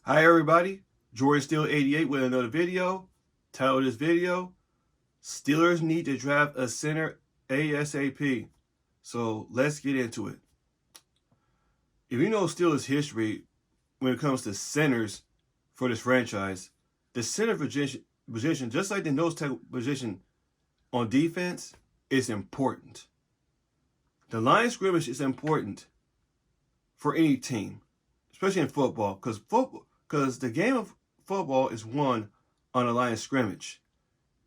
Hi everybody, Jordan Steel 88 with another video. Title of this video, Steelers need to draft a center ASAP. So let's get into it. If you know Steelers history when it comes to centers for this franchise, the center position, just like the nose tackle position on defense, is important. The line of scrimmage is important for any team, especially in football, because the game of football is won on a line of scrimmage.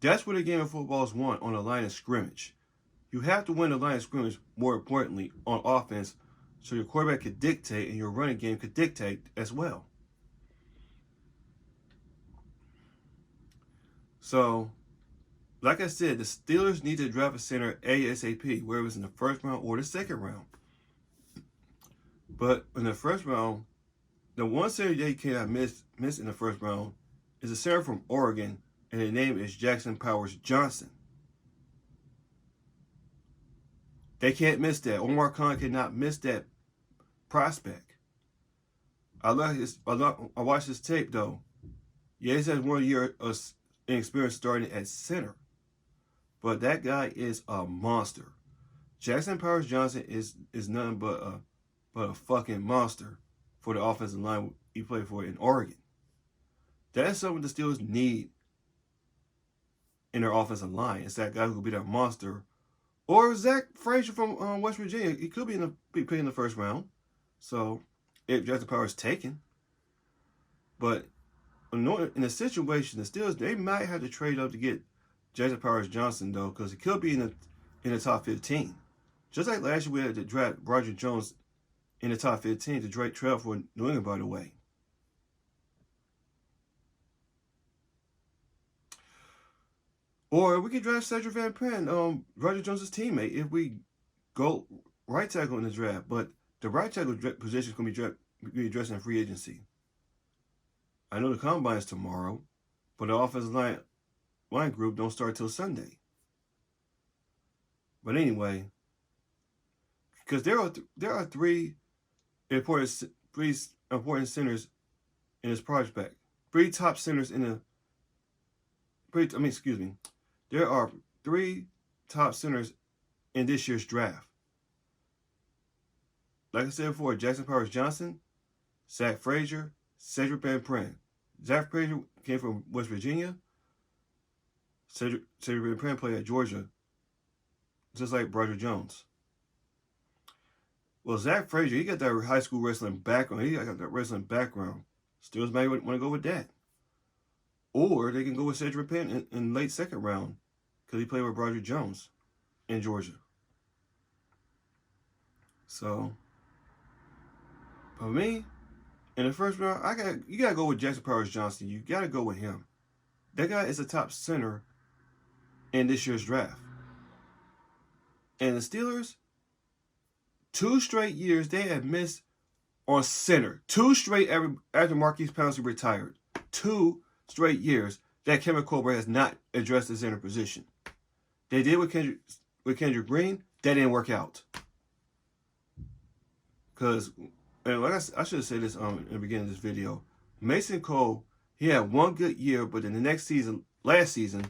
That's where the game of football is won, on a line of scrimmage. You have to win the line of scrimmage, more importantly, on offense, so your quarterback could dictate and your running game could dictate as well. So, like I said, the Steelers need to draft a center ASAP, whether it's in the first round or the second round. But in the first round, the one center they cannot miss in the first round is a center from Oregon, and his name is Jackson Powers Johnson. They can't miss that. Omar Khan cannot miss that prospect. I watched his tape though. Yeah, he's had 1 year of experience starting at center, but that guy is a monster. Jackson Powers Johnson is nothing but a fucking monster for the offensive line he played for in Oregon. That's something the Steelers need in their offensive line. It's that guy who could be that monster. Or Zach Frazier from West Virginia. He could be picked in the first round. So, if Jackson Powers is taken. But in a situation, the Steelers, they might have to trade up to get Jackson Powers Johnson, though, because he could be in the top 15. Just like last year, we had to draft Roger Jones in the top 15 to trade for New England, by the way. Or we could draft Cedric Van Pran, Roger Jones' teammate, if we go right tackle in the draft. But the right tackle position is going to be addressed in free agency. I know the combine is tomorrow, but the offensive line group don't start till Sunday. But anyway, because there are three important centers in this prospect. Three top centers there are three top centers in this year's draft. Like I said before, Jackson Powers Johnson, Zach Frazier, Cedric Van Pran. Zach Frazier came from West Virginia. Cedric Van Pran played at Georgia, just like Roger Jones. Well, Zach Frazier, he got that high school wrestling background. He got that wrestling background. Steelers might want to go with that. Or they can go with Cedric Penn in late second round, because he played with Roger Jones in Georgia. So, for me, in the first round, you gotta go with Jackson Powers Johnson. You gotta go with him. That guy is a top center in this year's draft. And the Steelers, 2 straight years they have missed on center. 2 straight after Marquise Pouncey retired. 2 straight years that Kevin Colbert has not addressed the center position. They did with Kendrick Green. That didn't work out. Because, and like I should have said this in the beginning of this video, Mason Cole, he had 1 good year, but in the next season, last season,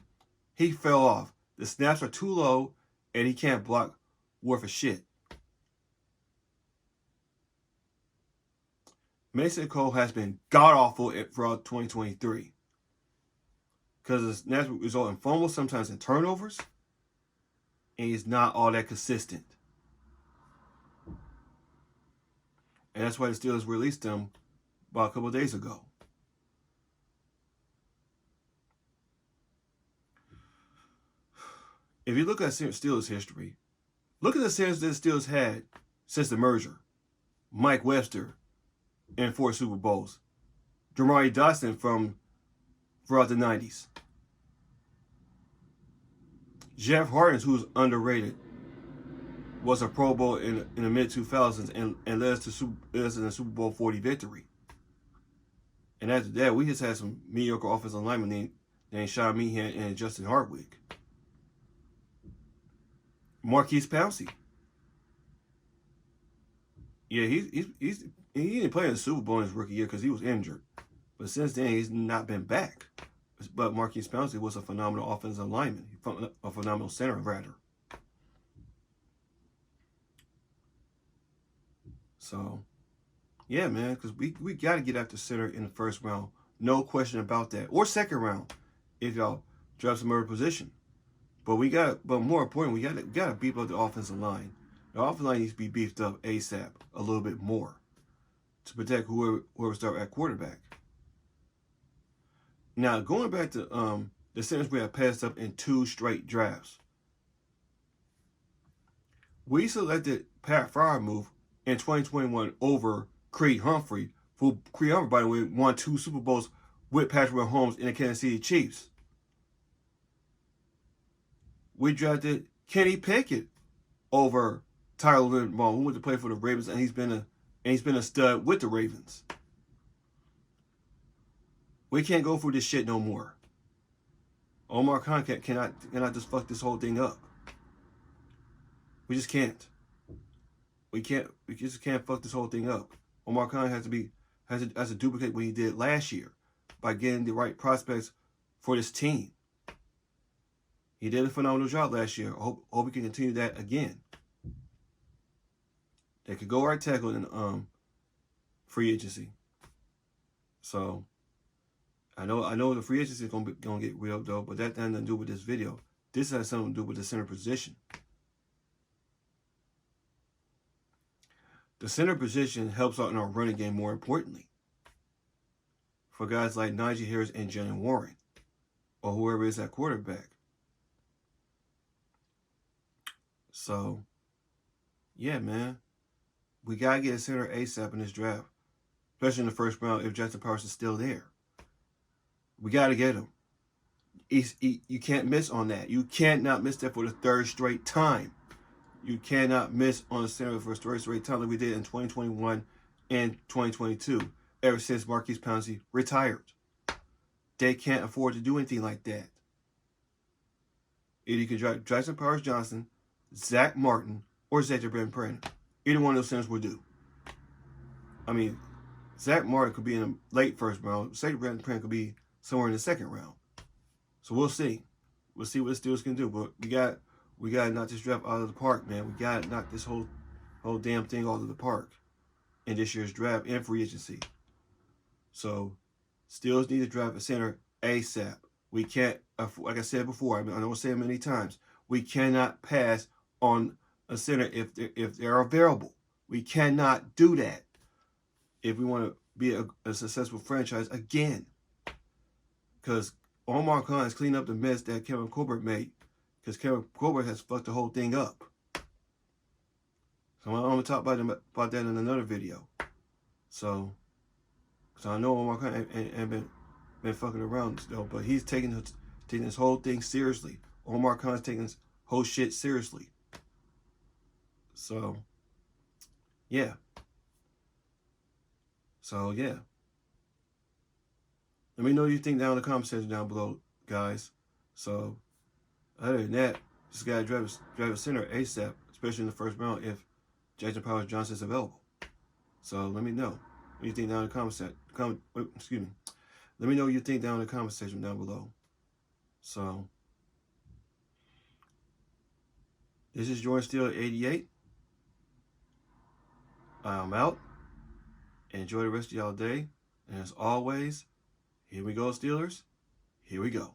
he fell off. The snaps are too low, and he can't block worth a shit. Mason Cole has been god-awful throughout 2023. Because the snaps result in fumbles, sometimes in turnovers, and he's not all that consistent. And that's why the Steelers released him about a couple of days ago. If you look at Steelers history, look at the centers that the Steelers had since the merger. Mike Webster in 4 Super Bowls. Jamari Dotson throughout the 90s. Jeff Hartens, who's underrated, was a Pro Bowl in the mid-2000s and led us in a Super Bowl 40 victory. And after that, we just had some mediocre offensive linemen named Sean Meehan and Justin Hartwig. Marquise Pouncey. Yeah, he didn't play in the Super Bowl in his rookie year because he was injured. But since then, he's not been back. But Marquise Pouncey was a phenomenal offensive lineman, a phenomenal center, rather. So, yeah, man, because we got to get after center in the first round. No question about that. Or second round, if y'all draft some other position. But more importantly, we got to beef up the offensive line. The offensive line needs to be beefed up ASAP a little bit more to protect whoever start at quarterback. Now, going back to the centers we have passed up in 2 straight drafts. We selected Pat Freiermuth in 2021 over Creed Humphrey, who Creed Humphrey, by the way, won 2 Super Bowls with Patrick Mahomes in the Kansas City Chiefs. We drafted Kenny Pickett over Tyler Linderbaum, who went to play for the Ravens, and he's been a stud with the Ravens. We can't go through this shit no more. Omar Khan cannot just fuck this whole thing up. We just can't. We just can't fuck this whole thing up. Omar Khan has to duplicate what he did last year by getting the right prospects for this team. He did a phenomenal job last year. I hope he can continue that again. They could go right tackle in free agency. So I know the free agency is gonna get real though, but that has nothing to do with this video. This has something to do with the center position. The center position helps out in our running game more importantly. For guys like Najee Harris and Jalen Warren, or whoever is at quarterback. So, yeah, man. We got to get a center ASAP in this draft. Especially in the first round if Jackson Powers is still there. We got to get him. You can't miss on that. You cannot miss that for the 3rd straight time. You cannot miss on the center for the 3rd straight time like we did in 2021 and 2022. Ever since Marquise Pouncey retired. They can't afford to do anything like that. Either you can draft Jackson Powers Johnson, Zach Martin, or Xavier Brennan. Either one of those centers will do. I mean, Zach Martin could be in the late 1st round. Xavier Brennan could be somewhere in the 2nd round. So we'll see. We'll see what the Steelers can do. But we got to knock this draft out of the park, man. We got to knock this whole damn thing out of the park in this year's draft and free agency. So, Steelers need to draft a center ASAP. We can't, like I said before, I know I say it many times, we cannot pass on a center if they're available. We cannot do that if we want to be a successful franchise again. Because Omar Khan has cleaned up the mess that Kevin Colbert made. Because Kevin Colbert has fucked the whole thing up. So I'm going to talk about that in another video. So I know Omar Khan ain't been fucking around though, but he's taking this whole thing seriously. Omar Khan's taking this whole shit seriously. So, yeah. Let me know what you think down in the comment section down below, guys. So, other than that, just gotta drive a center ASAP, especially in the 1st round if Jackson Powers Johnson is available. So let me know what you think down in the comment section. Let me know what you think down in the comment section down below. So, this is Jordan Steele 88. I'm out. Enjoy the rest of y'all day. And as always, here we go, Steelers. Here we go.